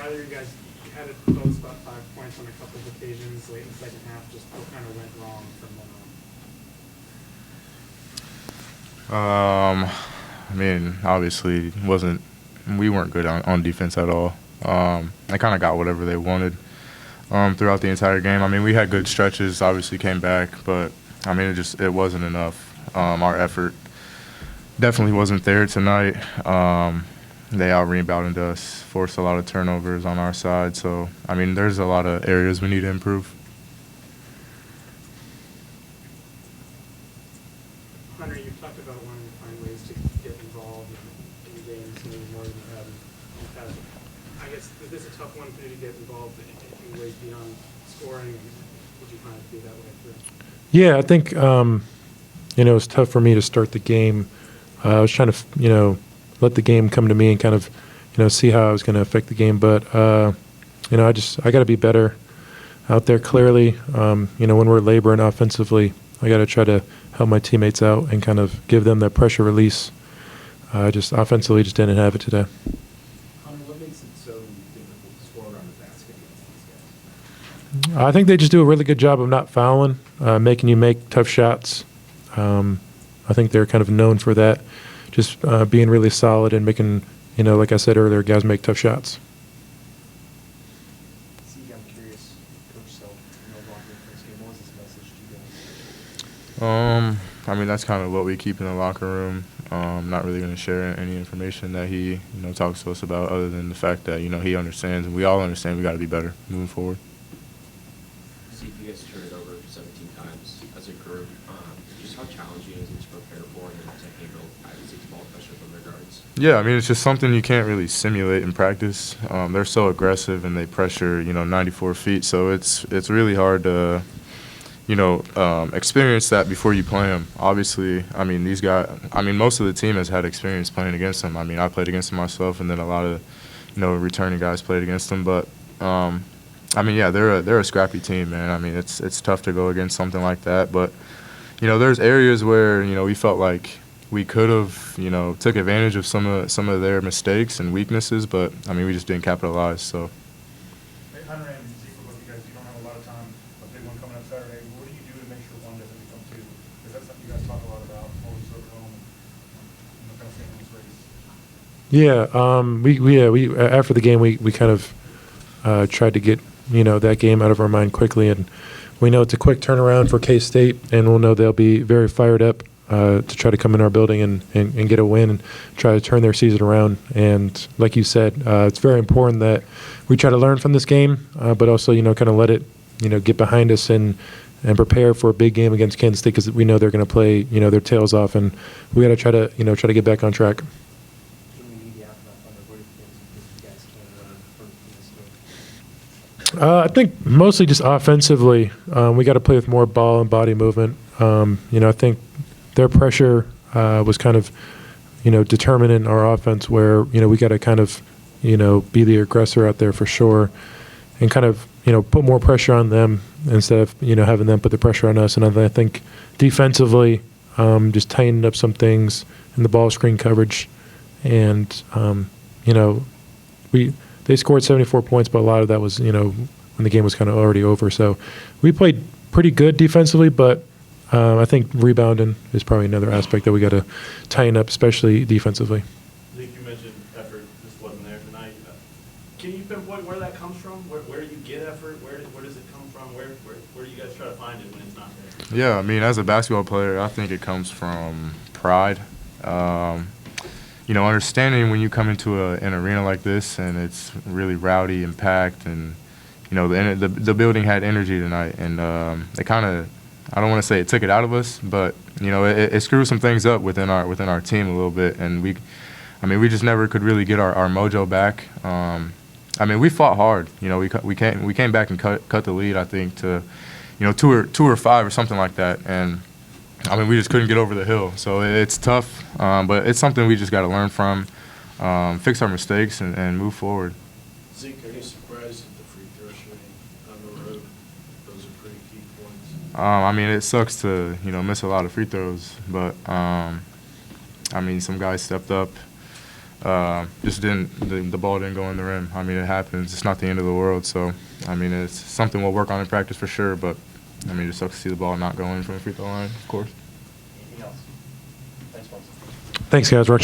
Either you guys had it close, about 5 points on a couple of occasions late in the second half. Just what kind of went wrong from then on? I mean, obviously, we weren't good on defense at all. They kind of got whatever they wanted throughout the entire game. I mean, we had good stretches, obviously came back, but I mean, it wasn't enough. Our effort definitely wasn't there tonight. They out-rebounded us, forced a lot of turnovers on our side. So, I mean, there's a lot of areas we need to improve. Hunter, you talked about wanting to find ways to get involved in games maybe more than you have in the past. I guess, is this a tough one for you to get involved in ways beyond scoring? And would you find it to be that way too? Yeah, I think, it was tough for me to start the game. I was trying to, let the game come to me and kind of, see how I was going to affect the game. But, I got to be better out there clearly. When we're laboring offensively, I got to try to help my teammates out and kind of give them that pressure release. Just offensively just didn't have it today. Hunter, what makes it so difficult to score around the basket against these guys? I think they just do a really good job of not fouling, making you make tough shots. I think they're kind of known for that, just being really solid and making, like I said earlier, guys make tough shots. Zeke, I'm curious, Coach Self, locker room first game, what was his message to you guys? I mean, that's kind of what we keep in the locker room. Not really going to share any information that he, talks to us about other than the fact that, he understands and we all understand we got to be better moving forward. Zeke, you guys turned it over 17 times as a group. Just how challenging is it to prepare for and to handle Zeke's ball pressure from their guards? Yeah, I mean, it's just something you can't really simulate in practice. They're so aggressive and they pressure, 94 feet. So it's really hard to, experience that before you play them. Obviously, I mean, most of the team has had experience playing against them. I mean, I played against them myself, and then a lot of, returning guys played against them. But, yeah, they're a scrappy team, man. I mean, it's tough to go against something like that. But, there's areas where, we felt like we could have, took advantage of some of their mistakes and weaknesses. But, I mean, we just didn't capitalize. So. Hey, Hunter and Zeke, both you guys, you don't have a lot of time. A big one coming up Saturday. What do you do to make sure one doesn't become two? Because that's something you guys talk a lot about. Always look at home and kind of staying in this race. Yeah, we after the game we kind of tried to get that game out of our mind quickly, and we know it's a quick turnaround for K-State, and we'll know they'll be very fired up to try to come in our building and get a win and try to turn their season around. And like you said, it's very important that we try to learn from this game, but also kind of let it get behind us and prepare for a big game against Kansas State, because we know they're going to play their tails off, and we got to try to get back on track. I think mostly just offensively. We got to play with more ball and body movement. I think their pressure was kind of, determining our offense, where, we got to kind of, be the aggressor out there for sure, and kind of, put more pressure on them instead of, having them put the pressure on us. And I think defensively, just tightened up some things in the ball screen coverage. And, they scored 74 points, but a lot of that was, when the game was kind of already over. So we played pretty good defensively, but I think rebounding is probably another aspect that we got to tighten up, especially defensively. Zeke, you mentioned effort just wasn't there tonight. Can you pinpoint where that comes from? Where do you get effort? Where does it come from? Where do you guys try to find it when it's not there? Yeah, I mean, as a basketball player, I think it comes from pride. Understanding when you come into an arena like this and it's really rowdy and packed, and the building had energy tonight, and it kind of, I don't want to say it took it out of us, but it screwed some things up within our team a little bit, and we just never could really get our mojo back. We fought hard. We came back and cut the lead, I think, to 2 or 5 or something like that, and we just couldn't get over the hill. So it's tough, but it's something we just got to learn from, fix our mistakes, and move forward. Zeke, are you surprised at the free throw shooting on the road? Those are pretty key points. It sucks to miss a lot of free throws, but some guys stepped up. just the ball didn't go in the rim. I mean, it happens. It's not the end of the world. So, I mean, it's something we'll work on in practice for sure. But, I mean, it just sucks to see the ball not go in from the free throw line, of course. Anything else? Thanks, Monson. Thanks, guys. We're